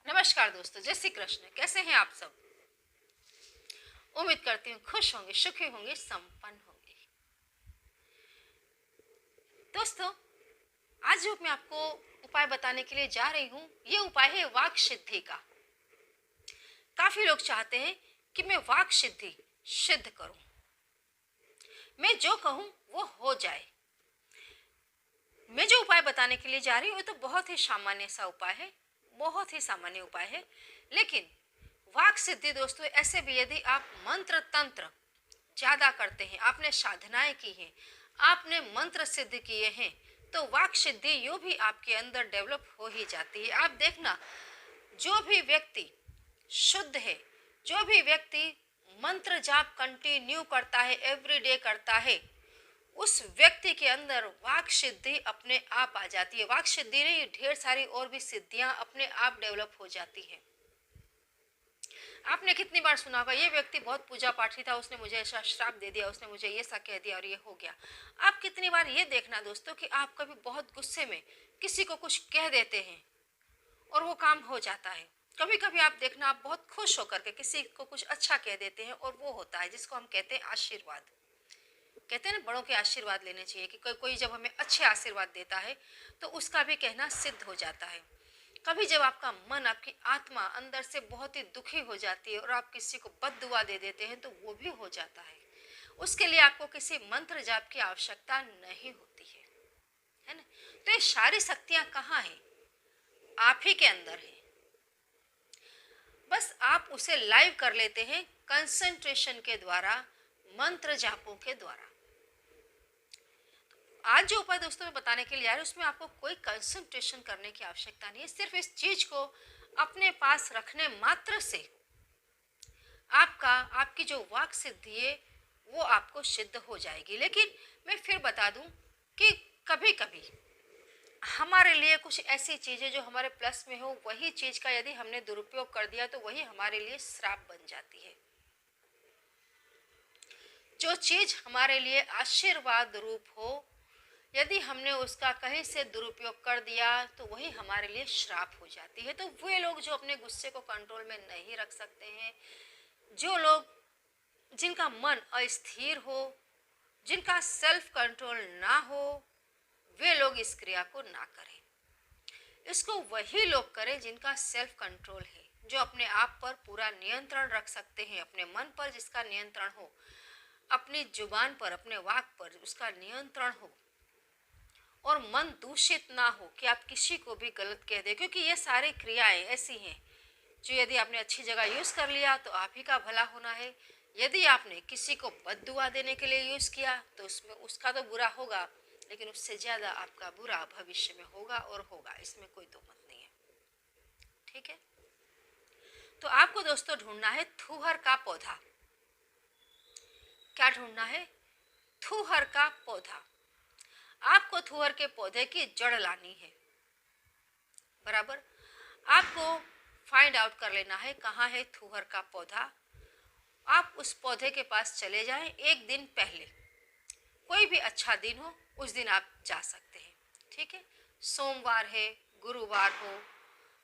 नमस्कार दोस्तों, जय श्री कृष्ण। कैसे हैं आप सब? उम्मीद करती हूँ खुश होंगे, सुखी होंगे, संपन्न होंगे। दोस्तों, आज जो मैं आपको उपाय बताने के लिए जा रही हूँ, ये उपाय है वाक सिद्धि का। काफी लोग चाहते हैं कि मैं वाक सिद्धि सिद्ध करूं, मैं जो कहूं वो हो जाए। मैं जो उपाय बताने के लिए जा रही हूँ वो तो बहुत ही सामान्य सा उपाय है, बहुत ही सामान्य उपाय है। लेकिन वाक सिद्धि दोस्तों, ऐसे भी यदि आप मंत्र तंत्र ज्यादा करते हैं, आपने साधनाएं की हैं, आपने मंत्र सिद्ध किए हैं, तो वाक सिद्धि यूं भी आपके अंदर डेवलप हो ही जाती है। आप देखना, जो भी व्यक्ति शुद्ध है, जो भी व्यक्ति मंत्र जाप कंटिन्यू करता है, एवरीडे करता है, उस व्यक्ति के अंदर वाक सिद्धि अपने आप आ जाती है। वाक सिद्धि नहीं, ढेर सारी और भी सिद्धियां अपने आप डेवलप हो जाती है। आपने कितनी बार सुना होगा, ये व्यक्ति बहुत पूजा पाठी था, उसने मुझे ऐसा श्राप दे दिया, उसने मुझे ये सा कह दिया और ये हो गया। आप कितनी बार ये देखना दोस्तों कि आप कभी बहुत गुस्से में किसी को कुछ कह देते हैं और वो काम हो जाता है। कभी कभी आप देखना, आप बहुत खुश होकर के किसी को कुछ अच्छा कह देते हैं और वो होता है, जिसको हम कहते हैं आशीर्वाद। कहते हैं ना, बड़ों के आशीर्वाद लेने चाहिए, कि कोई जब हमें अच्छे आशीर्वाद देता है तो उसका भी कहना सिद्ध हो जाता है। कभी जब आपका मन, आपकी आत्मा अंदर से बहुत ही दुखी हो जाती है और आप किसी को बद्दुआ दे देते हैं, तो वो भी हो जाता है। उसके लिए आपको किसी मंत्र जाप की आवश्यकता नहीं होती है ना। तो ये सारी शक्तियां कहाँ हैं? आप ही के अंदर है। बस आप उसे लाइव कर लेते हैं कंसंट्रेशन के द्वारा, मंत्र जापों के द्वारा। आज जो उपाय दोस्तों मैं बताने के लिए आ रही हूँ, उसमें आपको कोई कंसंट्रेशन करने की आवश्यकता नहीं है। सिर्फ इस चीज को अपने पास रखने मात्र से आपकी जो वाक सिद्धि है वो आपको सिद्ध हो जाएगी। लेकिन मैं फिर बता दूं कि कभी कभी हमारे लिए कुछ ऐसी चीजें जो हमारे प्लस में हो, वही चीज का यदि हमने दुरुपयोग कर दिया तो वही हमारे लिए श्राप बन जाती है। जो चीज हमारे लिए आशीर्वाद रूप हो, यदि हमने उसका कहीं से दुरुपयोग कर दिया तो वही हमारे लिए श्राप हो जाती है। तो वे लोग जो अपने गुस्से को कंट्रोल में नहीं रख सकते हैं, जो लोग, जिनका मन अस्थिर हो, जिनका सेल्फ कंट्रोल ना हो, वे लोग इस क्रिया को ना करें। इसको वही लोग करें जिनका सेल्फ कंट्रोल है, जो अपने आप पर पूरा नियंत्रण रख सकते हैं, अपने मन पर जिसका नियंत्रण हो, अपनी जुबान पर, अपने वाक पर उसका नियंत्रण हो, और मन दूषित ना हो कि आप किसी को भी गलत कह दें। क्योंकि ये सारी क्रियाएं ऐसी हैं जो यदि आपने अच्छी जगह यूज़ कर लिया तो आप ही का भला होना है। यदि आपने किसी को बद्दुआ देने के लिए यूज़ किया तो उसमें उसका तो बुरा होगा, लेकिन उससे ज़्यादा आपका बुरा भविष्य में होगा और होगा, इसमें कोई दो मत नहीं है। ठीक है, तो आपको दोस्तों ढूंढना है थूहर का पौधा। क्या ढूंढना है? थूहर का पौधा। आपको थूहर के पौधे की जड़ लानी है। बराबर, आपको फाइंड आउट कर लेना है कहाँ है थूहर का पौधा। आप उस पौधे के पास चले जाएं एक दिन पहले, कोई भी अच्छा दिन हो उस दिन आप जा सकते हैं। ठीक है, सोमवार है, गुरुवार हो,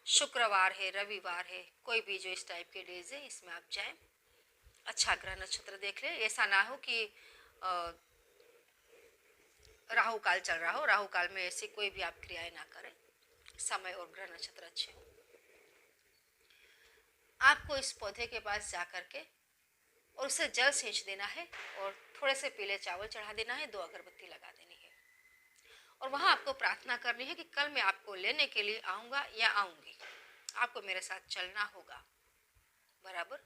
शुक्रवार है, रविवार है, कोई भी जो इस टाइप के डेज है इसमें आप जाएं। अच्छा ग्रह नक्षत्र देख ले, ऐसा ना हो कि राहु काल चल रहा हो, राहु काल में ऐसी कोई भी आप क्रियाएं ना करें, समय और ग्रह नक्षत्र अच्छे हो। आपको इस पौधे के पास जा करके और उसे जल सेंच देना है और थोड़े से पीले चावल चढ़ा देना है, 2 अगरबत्ती लगा देनी है, और वहां आपको प्रार्थना करनी है कि कल मैं आपको लेने के लिए आऊंगा या आऊंगी, आपको मेरे साथ चलना होगा। बराबर,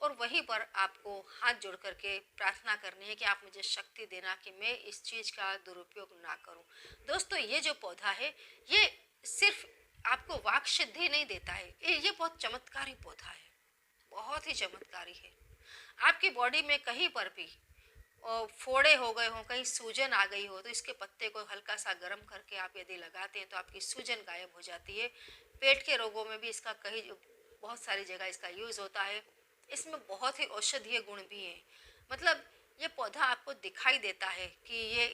और वहीं पर आपको हाथ जोड़ करके प्रार्थना करनी है कि आप मुझे शक्ति देना कि मैं इस चीज़ का दुरुपयोग ना करूं। दोस्तों, ये जो पौधा है ये सिर्फ आपको वाक सिद्धि नहीं देता है, ये बहुत चमत्कारी पौधा है, बहुत ही चमत्कारी है। आपकी बॉडी में कहीं पर भी और फोड़े हो गए हों, कहीं सूजन आ गई हो, तो इसके पत्ते को हल्का सा गर्म करके आप यदि लगाते हैं तो आपकी सूजन गायब हो जाती है। पेट के रोगों में भी इसका कहीं बहुत सारी जगह इसका यूज़ होता है। इसमें बहुत ही औषधीय गुण भी हैं। मतलब ये पौधा आपको दिखाई देता है कि ये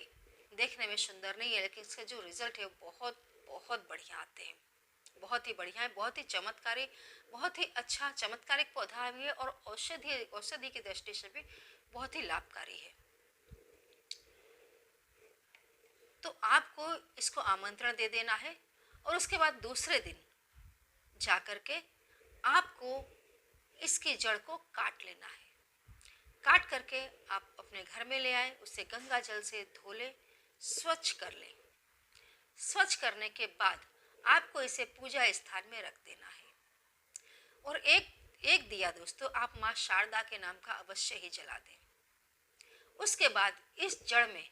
देखने में सुंदर नहीं है, लेकिन इसके जो रिजल्ट है वो बहुत बहुत बढ़िया आते हैं। बहुत ही बढ़िया है, बहुत ही चमत्कारी, बहुत ही अच्छा चमत्कारिक पौधा भी है और औषधि की दृष्टि से भी बहुत ही लाभकारी है। तो आपको इसको आमंत्रण दे देना है और उसके बाद दूसरे दिन जाकर के आपको इसकी जड़ को काट लेना है। काट करके आप अपने घर में ले आए, उसे गंगा जल से धो ले, स्वच्छ कर ले। स्वच्छ करने के बाद आपको इसे पूजा स्थान में रख देना है। और एक एक दिया दोस्तों आप माँ शारदा के नाम का अवश्य ही जला दें। उसके बाद इस जड़ में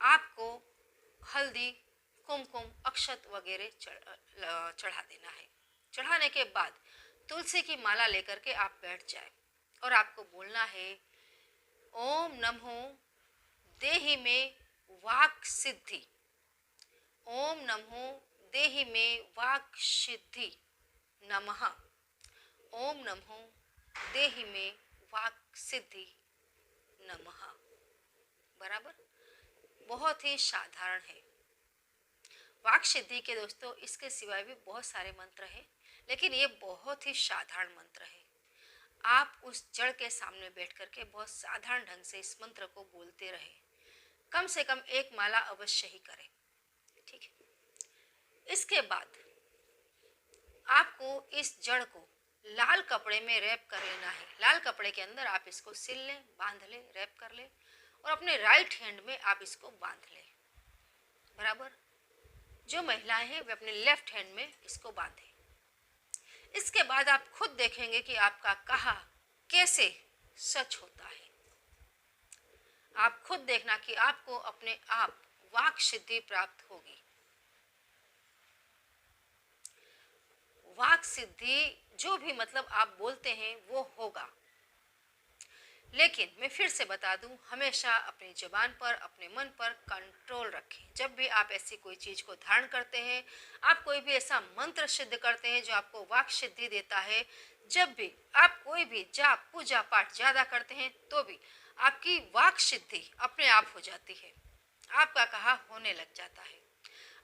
आपको हल्दी, कुमकुम, अक्षत वगैरह चढ़ा देना है। चढ़ाने के बाद तुलसी की माला लेकर के आप बैठ जाए और आपको बोलना है, ओम नमो देहि में वाक सिद्धि, ओम नमो देहि में वाक सिद्धि नमः, ओम नमो देहि में वाक सिद्धि नमः। बराबर, बहुत ही साधारण है। वाक सिद्धि के दोस्तों इसके सिवाय भी बहुत सारे मंत्र हैं, लेकिन ये बहुत ही साधारण मंत्र है। आप उस जड़ के सामने बैठ करके बहुत साधारण ढंग से इस मंत्र को बोलते रहे। कम से कम एक माला अवश्य ही करें। ठीक है। इसके बाद आपको इस जड़ को लाल कपड़े में रैप कर लेना है। लाल कपड़े के अंदर आप इसको सिल लें, बांध लें, रैप कर लें और अपने राइट हैंड में आप इसको बांध लें। बराबर, जो महिलाएं हैं वे अपने लेफ्ट हैंड में इसको बांधें। इसके बाद आप खुद देखेंगे कि आपका कहा कैसे सच होता है। आप खुद देखना कि आपको अपने आप वाक सिद्धि प्राप्त होगी। वाक सिद्धि जो भी मतलब आप बोलते हैं वो होगा। लेकिन मैं फिर से बता दूं, हमेशा अपनी जुबान पर, अपने मन पर कंट्रोल रखें। जब भी आप ऐसी कोई चीज़ को धारण करते हैं, आप कोई भी ऐसा मंत्र सिद्ध करते हैं जो आपको वाक सिद्धि देता है, जब भी आप कोई भी जाप पूजा पाठ ज़्यादा करते हैं तो भी आपकी वाक सिद्धि अपने आप हो जाती है। आपका कहा होने लग जाता है।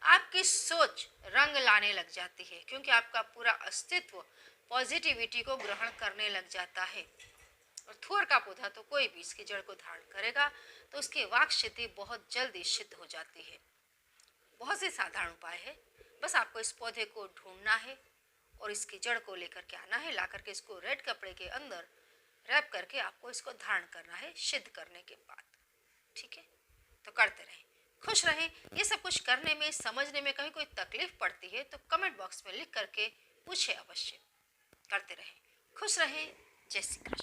आपकी सोच रंग लाने लग जाती है, क्योंकि आपका पूरा अस्तित्व पॉजिटिविटी को ग्रहण करने लग जाता है। और थूर का पौधा तो कोई भी इसकी जड़ को धारण करेगा तो उसकी वाक सिद्धि बहुत जल्दी सिद्ध हो जाती है। बहुत से साधारण उपाय है, बस आपको इस पौधे को ढूंढना है और इसकी जड़ को लेकर के आना है। ला करके इसको रेड कपड़े के अंदर रैप करके आपको इसको धारण करना है सिद्ध करने के बाद। ठीक है, तो करते रहें, खुश रहें। ये सब कुछ करने में, समझने में कहीं कोई तकलीफ पड़ती है तो कमेंट बॉक्स में लिख करके पूछे अवश्य। करते रहें, खुश रहें। जय श्री कृष्ण।